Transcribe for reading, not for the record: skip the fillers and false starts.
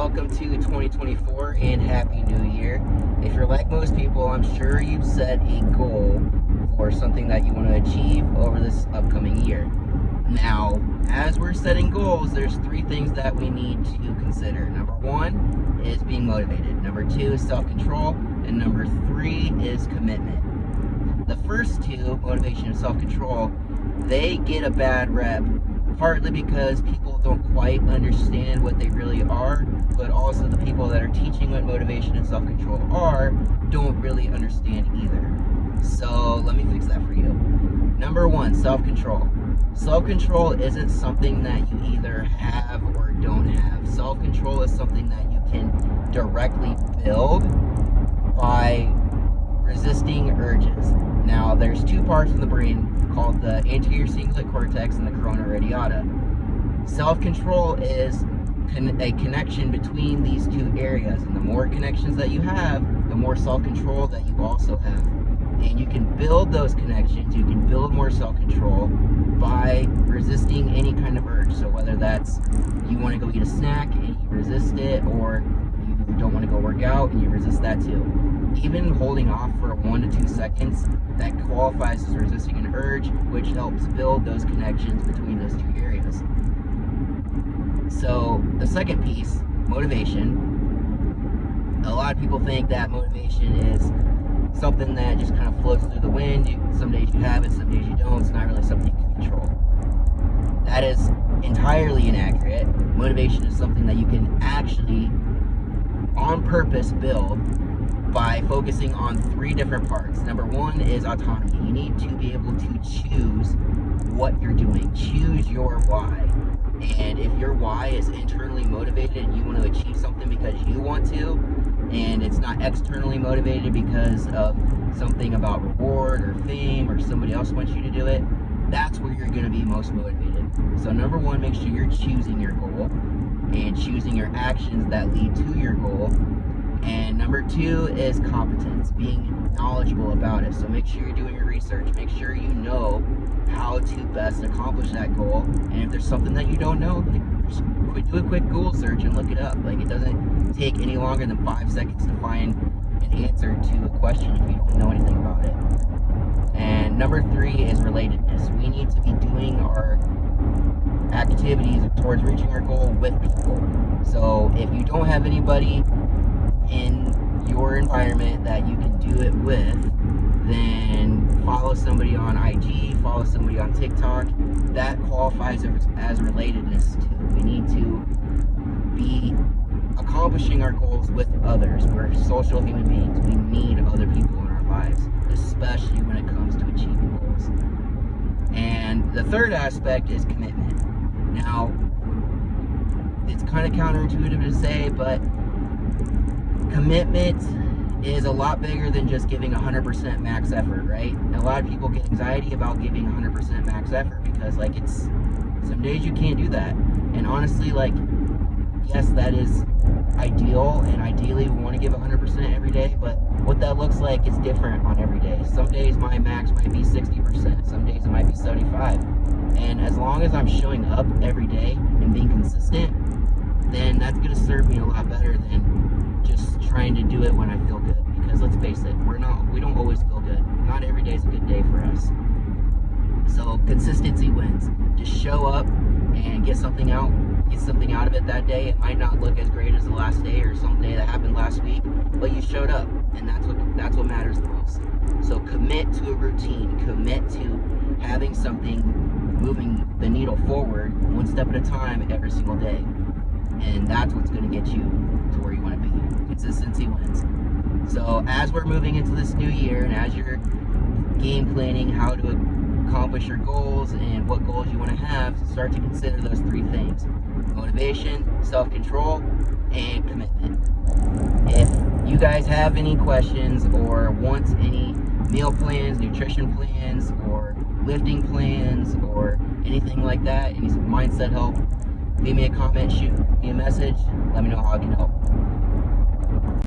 welcome to 2024 and Happy New Year. If you're like most people, I'm sure you've set a goal for something that you want to achieve over this upcoming year. Now, as we're setting goals, there's three things that we need to consider. Number one is being motivated. Number two is self-control. And number three is commitment. The first two, motivation and self-control, they get a bad rep, partly because people don't quite understand what they really are, but also the people that are teaching what motivation and self-control are don't really understand either. So let me fix that for you. Number one, self-control. Self-control isn't something that you either have or don't have. Self-control is something that you can directly build by resisting urges. Now, there's two parts of the brain called the anterior cingulate cortex and the corona radiata. Self-control is a connection between these two areas, and the more connections that you have, the more self-control that you also have. And you can build those connections, you can build more self-control by resisting any kind of urge. So whether that's you want to go eat a snack and you resist it, or you don't want to go work out and you resist that too. Even holding off for 1 to 2 seconds, that qualifies as resisting an urge, which helps build those connections between those two areas. So the second piece, motivation. A lot of people think that motivation is something that just kind of floats through the wind. Some days you have it, some days you don't. It's not really something you can control. That is entirely inaccurate. Motivation is something that you can actually, on purpose, build by focusing on three different parts. Number one is autonomy. You need to be able to choose what you're doing. Choose your why. And if your why is internally motivated and you want to achieve something because you want to, and it's not externally motivated because of something about reward or fame or somebody else wants you to do it, that's where you're going to be most motivated. So number one, make sure you're choosing your goal and choosing your actions that lead to your goal. And number two is competence, being knowledgeable about it. So make sure you're doing your research. Make sure you know how to best accomplish that goal. And if there's something that you don't know, just do a quick Google search and look it up. Like, it doesn't take any longer than 5 seconds to find an answer to a question if you don't know anything about it. And number three is relatedness. We need to be doing our activities towards reaching our goal with people. So if you don't have anybody in your environment that you can do it with, then follow somebody on IG, follow somebody on TikTok. That qualifies as relatedness too. We need to be accomplishing our goals with others. We're social human beings. We need other people in our lives, especially when it comes to achieving goals. And the third aspect is commitment. Now, it's kind of counterintuitive to say, but commitment is a lot bigger than just giving 100% max effort, right? And a lot of people get anxiety about giving 100% max effort because, like, it's some days you can't do that. And honestly, like, yes, that is ideal, and ideally we want to give 100% every day, but what that looks like is different on every day. Some days my max might be 60%, some days it might be 75%. And as long as I'm showing up every day and being consistent, then that's going to serve me a lot better than just trying to do it when I feel good. Because let's face it, we don't always feel good. Not every day is a good day for us. So consistency wins. Just show up and get something out of it that day. It might not look as great as the last day or some day that happened last week, but you showed up, and that's what matters the most. So commit to a routine, commit to having something moving the needle forward one step at a time every single day. And that's what's going to get you to where you want to be. Consistency wins. So as we're moving into this new year, and as you're game planning how to accomplish your goals and what goals you want to have, start to consider those three things: motivation, self-control, and commitment. If you guys have any questions or want any meal plans, nutrition plans, or lifting plans, or anything like that, any mindset help, leave me a comment, shoot me a message, let me know how I can help.